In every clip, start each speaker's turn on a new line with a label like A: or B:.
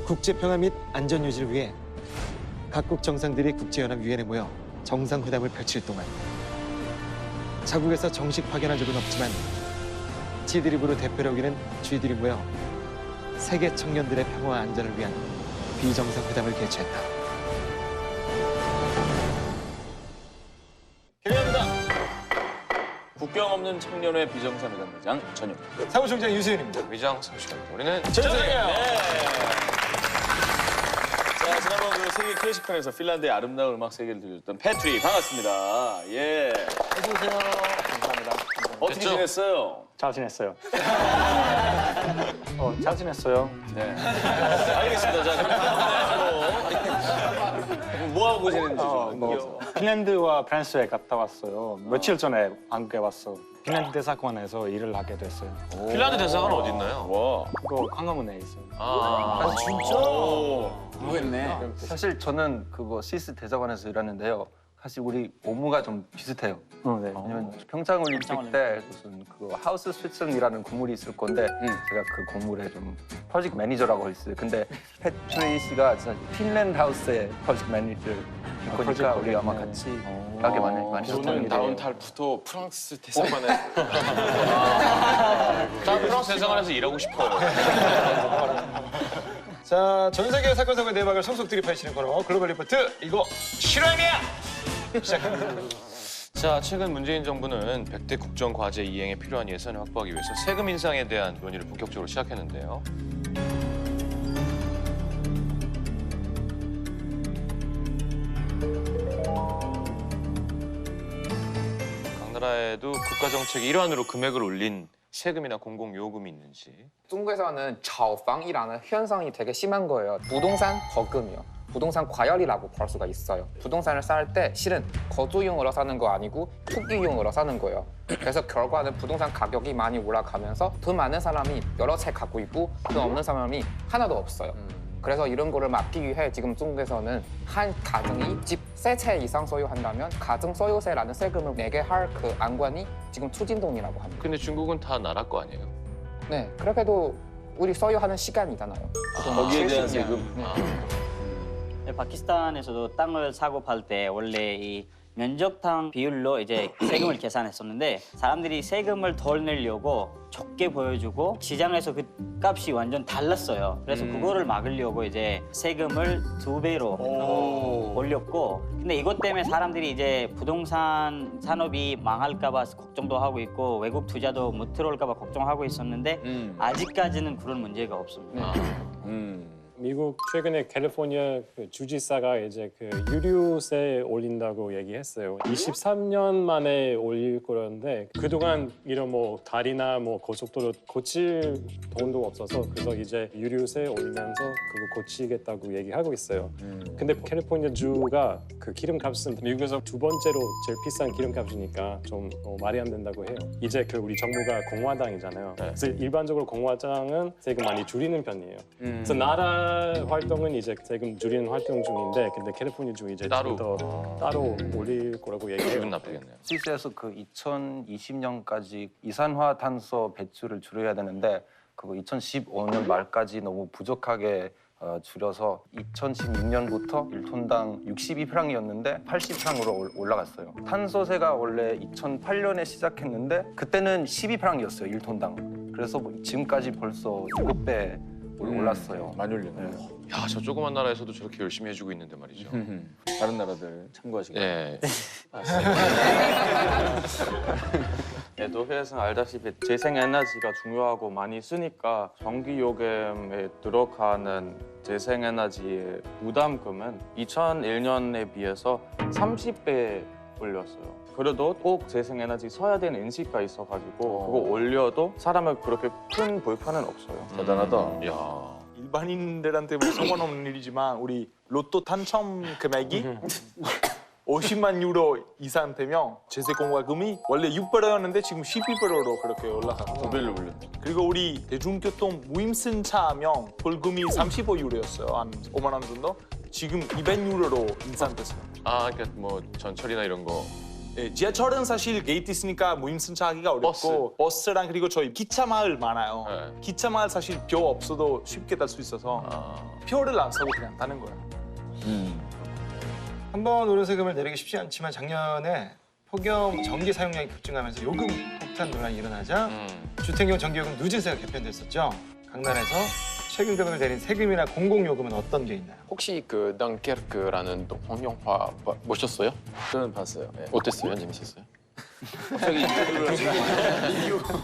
A: 국제평화 및 안전 유지를 위해 각국 정상들이 국제연합 유엔에 모여 정상회담을 펼칠 동안 자국에서 정식 파견한 적은 없지만 G드립으로 대표를 여기는 G들이 모여 세계 청년들의 평화와 안전을 위한 비정상회담을 개최했다.
B: 기대합니다. 국경 없는 청년회 비정상회담장 전용.
A: 사무총장 유세윤입니다.
C: 위장 성시간입니다. 우리는
B: 전쟁이에요. 네. 자, 지난번 그 세계 클래식편에서 핀란드의 아름다운 음악 세계를 들려줬던 패트리 반갑습니다. 예.
D: 어서오세요. 감사합니다.
B: 어떻게
C: 됐죠?
B: 지냈어요?
D: 잘 지냈어요. 잘 지냈어요.
B: 네. 알겠습니다. 자, 그럼 뭐 하고 지냈는지 좀.
D: 핀란드와 프랑스에 갔다 왔어요. 며칠 전에 한국에 왔어. 핀란드 대사관에서 일을 하게 됐어요.
C: 핀란드 대사관 어디 있나요?
B: 와.
D: 그거 광화문에 있어요.
C: 아,
B: 진짜?
E: 모르겠네. 사실 저는 그거 스위스 대사관에서 일하는데요. 사실 우리 업무가 좀 비슷해요.
D: 네.
E: 왜냐면 평창올림픽 때 무슨 그 하우스 스위슨이라는 건물이 있을 건데 제가 그 건물에 좀 프로젝트 매니저라고 있어요. 근데 패트리 씨가 진짜 핀랜드 하우스의 프로젝트 매니저일 거니까
D: 프로젝트
E: 우리 아마
D: 매니저.
E: 같이 가게 많이
C: 저는
E: 했던
C: 다음 달부터 프랑스 대사관에 나 프랑스 대사관에서 일하고 싶어요.
A: 자, 전 세계 사건 사고의 내막을 속속 들이파헤치는 코너 글로벌 리포트 이거 실화임이야! 시작합니다.
C: 자, 최근 문재인 정부는 100대 국정 과제 이행에 필요한 예산을 확보하기 위해서 세금 인상에 대한 논의를 본격적으로 시작했는데요. 각 나라에도 국가 정책의 일환으로 금액을 올린 세금이나 공공요금이 있는지.
F: 중국에서는 저방이라는 현상이 되게 심한 거예요. 부동산 버금이요. 부동산 과열이라고 볼 수가 있어요. 부동산을 살 때 실은 거주용으로 사는 거 아니고 투기용으로 사는 거예요. 그래서 결과는 부동산 가격이 많이 올라가면서 돈 많은 사람이 여러 채 갖고 있고 돈 없는 사람이 하나도 없어요. 그래서 이런 거를 막기 위해 지금 중국에서는 한 가정이 집 3채 이상 소유한다면 가정 소유세라는 세금을 내게 할 그 안건이 지금 추진 중이라고 합니다.
C: 근데 중국은 다 나라 거 아니에요?
F: 네, 그렇게도 우리 소유하는 시간이잖아요.
B: 거기에 대한
F: 70년.
B: 세금.
F: 네.
G: 네, 파키스탄에서도 땅을 사고 팔 때 원래 이 면적당 비율로 이제 세금을 계산했었는데 사람들이 세금을 덜 내려고 적게 보여주고 시장에서 그 값이 완전 달랐어요. 그래서 그거를 막으려고 이제 세금을 2배로 올렸고, 근데 이것 때문에 사람들이 이제 부동산 산업이 망할까 봐 걱정도 하고 있고 외국 투자도 못 들어올까 봐 걱정하고 있었는데 아직까지는 그런 문제가 없습니다.
H: 미국 최근에 캘리포니아 그 주지사가 이제 그 유류세 올린다고 얘기했어요. 23년 만에 올릴 거였는데 그동안 이런 뭐 다리나 뭐 고속도로 고칠 돈도 없어서 그래서 이제 유류세 올리면서 그거 고치겠다고 얘기하고 있어요. 근데 캘리포니아 주가 그 기름값은 미국에서 두 번째로 제일 비싼 기름값이니까 좀 말이 안 된다고 해요. 이제 그 우리 정부가 공화당이잖아요. 그래서 일반적으로 공화당은 세금 많이 줄이는 편이에요. 그래서 나라 활동은 이제 세금 줄이는 활동 중인데 근데 캘리포니아 주 이제
C: 따로.
H: 더 따로 올릴 거라고 얘기해요.
C: 기분 나쁘겠네요.
E: 스위스에서 그 2020년까지 이산화탄소 배출을 줄여야 되는데 그거 2015년 말까지 너무 부족하게 줄여서 2016년부터 1톤당 62프랑이었는데 80프랑으로 올라갔어요. 탄소세가 원래 2008년에 시작했는데 그때는 12프랑이었어요, 1톤당. 그래서 뭐 지금까지 벌써 7배 올랐어요.
B: 많이 올렸네.
C: 야, 저 조그만 나라에서도 저렇게 열심히 해주고 있는데 말이죠.
B: 다른 나라들 참고하시고.
C: 예.
I: 네, 노회에서는 알다시피 재생에너지가 중요하고 많이 쓰니까 전기요금에 들어가는 재생에너지의 부담금은 2001년에 비해서 30배 올렸어요. 그래도 꼭 재생에너지 써야 되는 인식가 있어가지고 그거 올려도 사람은 그렇게 큰 불편은 없어요.
B: 대단하다.
C: 야.
J: 일반인들한테 뭐 상관없는 일이지만 우리 로또 당첨 금액이 50만 유로 이상 되면 제세 공과금이 원래 6배로였는데 지금 12배로 그렇게 올라갔어.
B: 2배로 올렸네.
J: 그리고 우리 대중교통 무임승차 하면 벌금이 35유로였어요. 한 5만 원 정도. 지금 200유로로 인상됐어요.
C: 아, 그러니까 뭐 전철이나 이런 거
J: 예, 지하철은 사실 게이트 있으니까 무임승차하기가 어렵고 버스랑 그리고 저희 기차 마을 많아요.
C: 네.
J: 기차 마을 사실 표 없어도 쉽게 탈 수 있어서 표를 안 사고 그냥 타는 거야.
A: 한번 오른 세금을 내리기 쉽지 않지만 작년에 폭염 전기 사용량이 급증하면서 요금 폭탄 논란이 일어나자 주택용 전기요금 누진세가 개편됐었죠. 강단에서 최근 금액을 내린 세금이나 공공요금은 어떤 게 있나요?
K: 혹시 그 덩케르크라는 동영화 보셨어요?
B: 저는 봤어요. 예.
K: 어땠어요? 재밌었어요?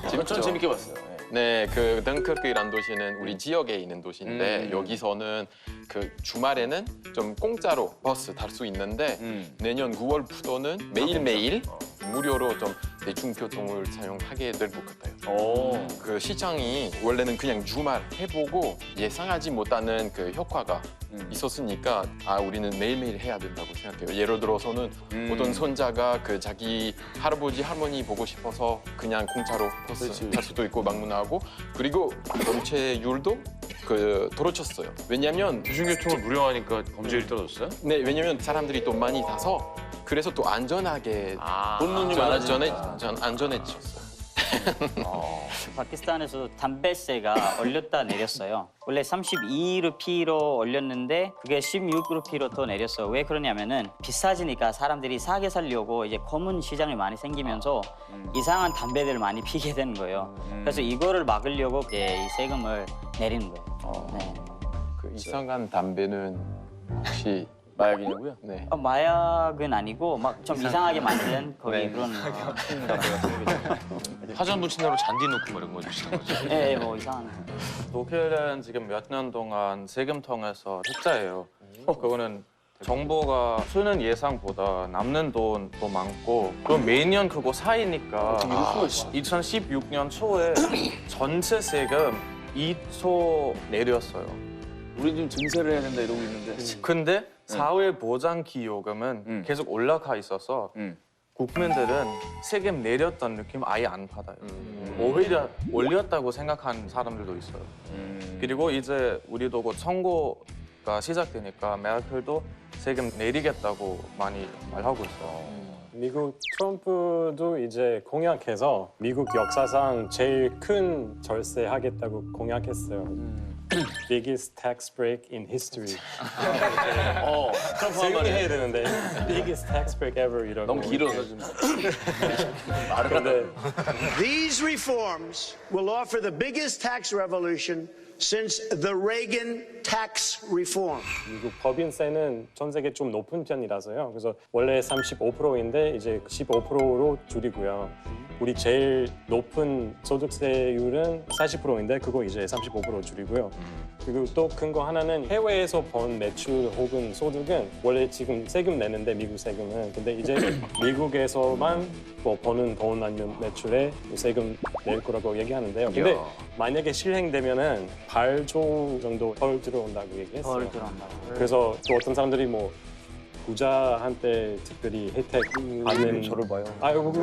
B: 갑자기 전 재밌게 봤어요. 예.
K: 네, 그 덩케르크라는 도시는 우리 지역에 있는 도시인데 여기서는 그 주말에는 좀 공짜로 버스 탈 수 있는데 내년 9월부터는 매일매일 무료로 좀 대중교통을 사용하게 될 것 같아요. 그 시장이 원래는 그냥 주말 해보고 예상하지 못하는 그 효과가 있었으니까 우리는 매일매일 해야 된다고 생각해요. 예를 들어서는 어떤 손자가 그 자기 할아버지 할머니 보고 싶어서 그냥 공짜로 버스 탈 수도 있고 방문하고 그리고 범죄율도 그 떨어졌어요. 왜냐면
C: 대중교통을 무료하니까 범죄율이 떨어졌어요?
K: 네, 왜냐면 사람들이 또 많이 타서 그래서 또 안전하게
B: 돈눈이 많아지니까.
K: 안전해졌어요.
G: 파키스탄에서도 담배세가 올렸다 내렸어요. 원래 32루피로 올렸는데 그게 16루피로 더 내렸어요. 왜 그러냐면은 비싸지니까 사람들이 사게 살려고 이제 검은 시장이 많이 생기면서 이상한 담배들을 많이 피게 되는 거예요. 그래서 이거를 막으려고 이제 이 세금을 내리는 거예요. 네.
K: 그 이상한 담배는 혹시
B: 마약이냐고요?
K: 네.
G: 마약은 아니고 막 좀 이상하게 만든 거기 그런
C: 사전 분침대로 잔디 넣고 뭐 이런 거 주시는 거죠?
G: 예, 뭐 이상한
I: 독일은 지금 몇 년 동안 세금 통해서 흑자예요. 그거는 정부가 쓰는 예상보다 남는 돈도 많고 또 매년 그거 사이니까 2016년 초에 전체 세금 2조 내렸어요.
B: 우리 지금 증세를 해야 된다 이러고 있는데.
I: 근데 사회보장기요금은 계속 올라가 있어서 국민들은 세금 내렸던 느낌 아예 안 받아요. 오히려 올렸다고 생각하는 사람들도 있어요. 그리고 이제 우리도 곧 선거가 시작되니까 메르켈도 세금 내리겠다고 많이 말하고 있어요.
H: 미국 트럼프도 이제 공약해서 미국 역사상 제일 큰 절세 하겠다고 공약했어요. Biggest tax break in history.
B: 트럼프 한
H: 세금이 해야
B: 말에
H: 되는데 biggest tax break ever 이러고.
B: 너무 길어서 좀 말을
H: 근데
L: These reforms will offer the biggest tax revolution since the Reagan tax reform.
H: 미국 법인세는 전 세계 좀 높은 편이라서요. 그래서 원래 35%인데 이제 15%로 줄이고요. 우리 제일 높은 소득세율은 40%인데 그거 이제 35% 줄이고요. 그리고 또 큰 거 하나는 해외에서 번 매출 혹은 소득은 원래 지금 세금 내는데 미국 세금은 근데 이제 미국에서만 뭐 버는 돈 아니면 매출에 세금 낼 거라고 얘기하는데요. 근데 만약에 실행되면은 8조 정도 덜 들어온다고 얘기했어요.
G: 덜 들어온다고.
H: 그래서 또 어떤 사람들이 뭐 부자한테 특별히 혜택 받는
E: 저를 봐요.
H: 아이고 또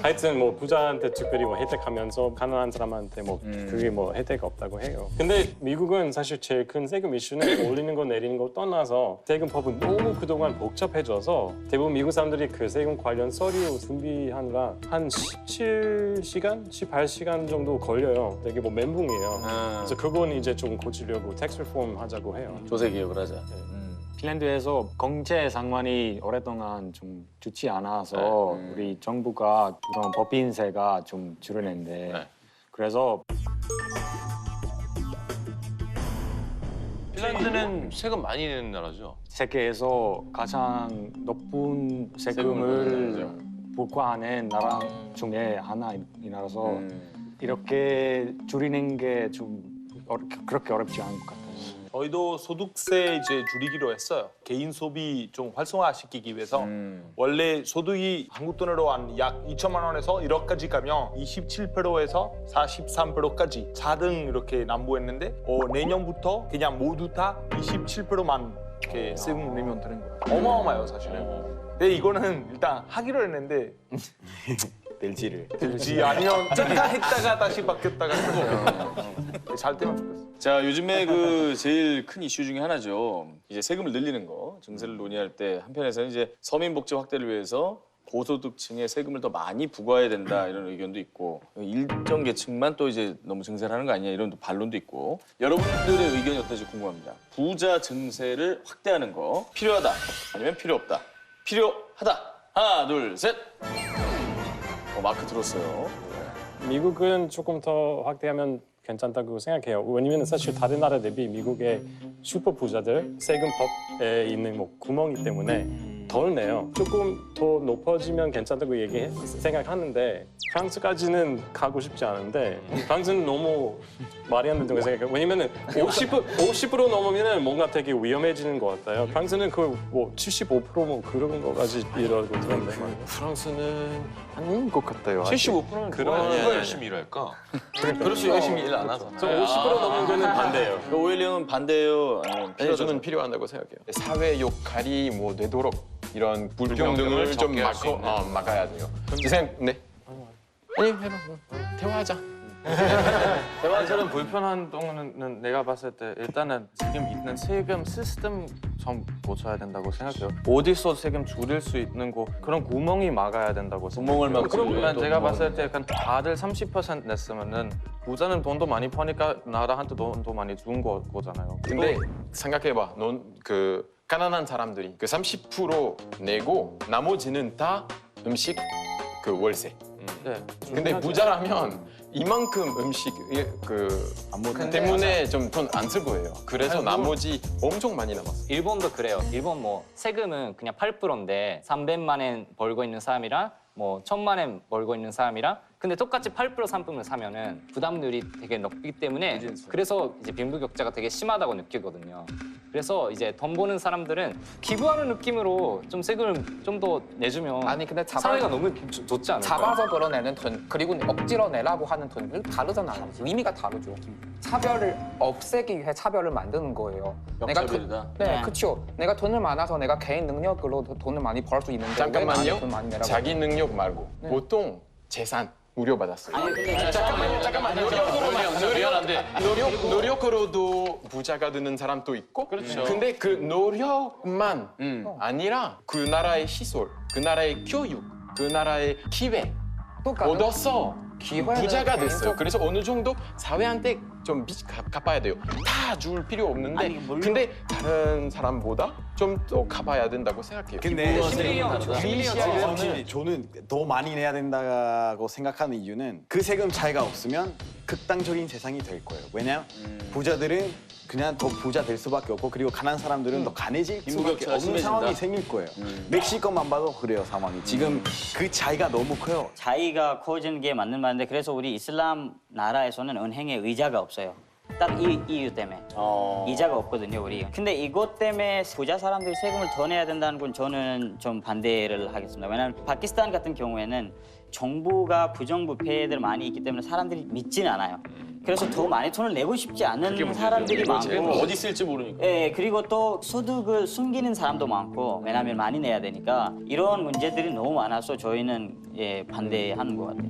H: 하여튼 뭐 부자한테 특별히 뭐 혜택하면서 가난한 사람한테 뭐 그게 뭐 혜택 없다고 해요. 근데 미국은 사실 제일 큰 세금 이슈는 올리는 거 내리는 거 떠나서 세금법은 너무 그동안 복잡해져서 대부분 미국 사람들이 그 세금 관련 서류 준비하느라 한 17시간, 18시간 정도 걸려요. 되게 뭐 멘붕이에요. 그래서 그건 이제 좀 고치려고 텍스 리폼 하자고 해요.
B: 조세 개혁을 하자.
D: 핀란드에서 경제 상황이 오랫동안 좀 좋지 않아서 우리 정부가 그런 법인세가 좀 줄여낸데 그래서
C: 핀란드는 세금 많이 내는 나라죠?
D: 세계에서 가장 높은 세금을 부과하는 나라 중에 하나이라서 이렇게 줄이는 게 좀 그렇게 어렵지 않은 것 같아요.
J: 저희도 소득세 이제 줄이기로 했어요. 개인 소비 좀 활성화시키기 위해서 원래 소득이 한국 돈으로 한 약 2천만 원에서 1억까지 가면 27%에서 43%까지 4등 이렇게 납부했는데 내년부터 그냥 모두 다 27%만 이렇게 세금 내면 되는 거예요. 어마어마해요 사실은. 근데 이거는 일단 하기로 했는데
M: 될지를.
J: 될지 아니면 잠깐 했다가 다시 바뀌었다가 잘 되면 좋겠어.
B: 자, 요즘에 그 제일 큰 이슈 중에 하나죠. 이제 세금을 늘리는 거. 증세를 논의할 때 한편에서는 이제 서민 복지 확대를 위해서 고소득층에 세금을 더 많이 부과해야 된다 이런 의견도 있고 일정 계층만 또 이제 너무 증세를 하는 거 아니냐 이런 반론도 있고 여러분들의 의견이 어떨지 궁금합니다. 부자 증세를 확대하는 거 필요하다 아니면 필요 없다. 필요하다. 하나, 둘, 셋. 마크 들었어요.
H: 미국은 조금 더 확대하면 괜찮다고 생각해요. 왜냐면 사실 다른 나라 대비 미국의 슈퍼 부자들 세금법에 있는 뭐 구멍이 때문에 덜 내요. 조금 더 높아지면 괜찮다고 생각하는데 프랑스까지는 가고 싶지 않은데 프랑스는 너무 말이 안 된다고 생각해요. 왜냐면 50% 넘으면 뭔가 되게 위험해지는 것 같아요. 프랑스는 그 뭐 75% 뭐 그런 거까지 이러고 들었는데
I: 프랑스는 아닌 것 같아요.
C: 75%는 그런 걸 열심히 일할까?
I: 그렇지 열심히 일 안 하잖아.
H: 저 50% 넘는 거는 반대예요.
B: 오일리 형은 반대요? 아니면
I: 아니, 저는 필요하다고 생각해요. 사회 역할이 뭐 되도록 이런 불평등을 좀
C: 적게 할수 있는.
I: 막아야 돼요. 네. 아니 해봐. 대화하자. 대화처럼 불편한 동은 내가 봤을 때 일단은 지금 있는 세금 시스템 좀 고쳐야 된다고 생각해요. 어디서 세금 줄일 수 있는 거 그런 구멍이 막아야 된다고 생각해요.
B: 구멍을 막지.
I: 그러면 제가 봤을 때 약간 다들 30% 냈으면은 부자는 돈도 많이 버니까 나라한테 돈도 많이 준 거잖아요. 근데 생각해봐, 넌 그 가난한 사람들이 그 30% 내고 나머지는 다 음식 그 월세. 네. 근데 부자라면 이만큼 음식 그 때문에 좀 돈 안 쓸 거예요. 그래서 나머지 엄청 많이 남았어요.
F: 일본도 그래요. 일본 뭐 세금은 그냥 8%인데 300만 원 벌고 있는 사람이랑 뭐 1000만 원 벌고 있는 사람이랑 근데 똑같이 8% 상품을 사면은 부담률이 되게 높기 때문에 그래서 이제 빈부격차가 되게 심하다고 느끼거든요. 그래서 이제 돈 버는 사람들은 기부하는 느낌으로 좀 세금을 좀 더 내주면
N: 아니 근데
F: 사회가 너무 좋지 않을까요?
N: 잡아서 끌어내는 돈 그리고 억지로 내라고 하는 돈은 다르잖아요. 의미가 다르죠. 차별을 없애기 위해 차별을 만드는 거예요.
B: 역차별이다.
N: 네, 그렇죠. 내가 돈을 많아서 내가 개인 능력으로 돈을 많이 벌 수 있는데 왜 나한테
I: 잠깐만요.
N: 돈 많이 내라고
I: 자기 능력 말고 보통 재산 무료받았어요.
G: 아니 근데
I: 잠깐만 노력으로도 부자가 되는 사람도 있고
C: 그렇죠.
I: 근데 그 노력만 아니라 그 나라의 시설, 그 나라의 교육, 그 나라의 기회 얻어서 부자가 됐어요. 그래서 어느 정도 사회한테 좀 빚 갚아야 돼요. 다 줄 필요 없는데 근데 다른 사람보다 좀 더 갚아야 된다고 생각해요.
M: 근데 저는 더 많이 내야 된다고 생각하는 이유는 그 세금 차이가 없으면 극단적인 세상이 될 거예요. 왜냐면 부자들은 그냥 더 부자 될 수밖에 없고 그리고 가난한 사람들은 더 가난해질 수밖에 없는
B: 심해진다.
M: 상황이 생길 거예요. 멕시코만 봐도 그래요, 상황이. 지금 그 차이가 너무 커요.
G: 차이가 커지는 게 맞는 말인데 그래서 우리 이슬람 나라에서는 은행에 의자가 없어요. 딱 이 이유 때문에 이자가 없거든요, 우리. 근데 이것 때문에 부자 사람들이 세금을 더 내야 된다는 건 저는 좀 반대를 하겠습니다. 왜냐하면 파키스탄 같은 경우에는 정부가 부정부패들 많이 있기 때문에 사람들이 믿지는 않아요. 그래서 더 많이 돈을 내고 싶지 않은 사람들이 많고
B: 어디 쓸지 모르니까.
G: 예, 그리고 또 소득을 숨기는 사람도 많고 왜냐하면 많이 내야 되니까 이런 문제들이 너무 많아서 저희는 반대하는 것 같아요.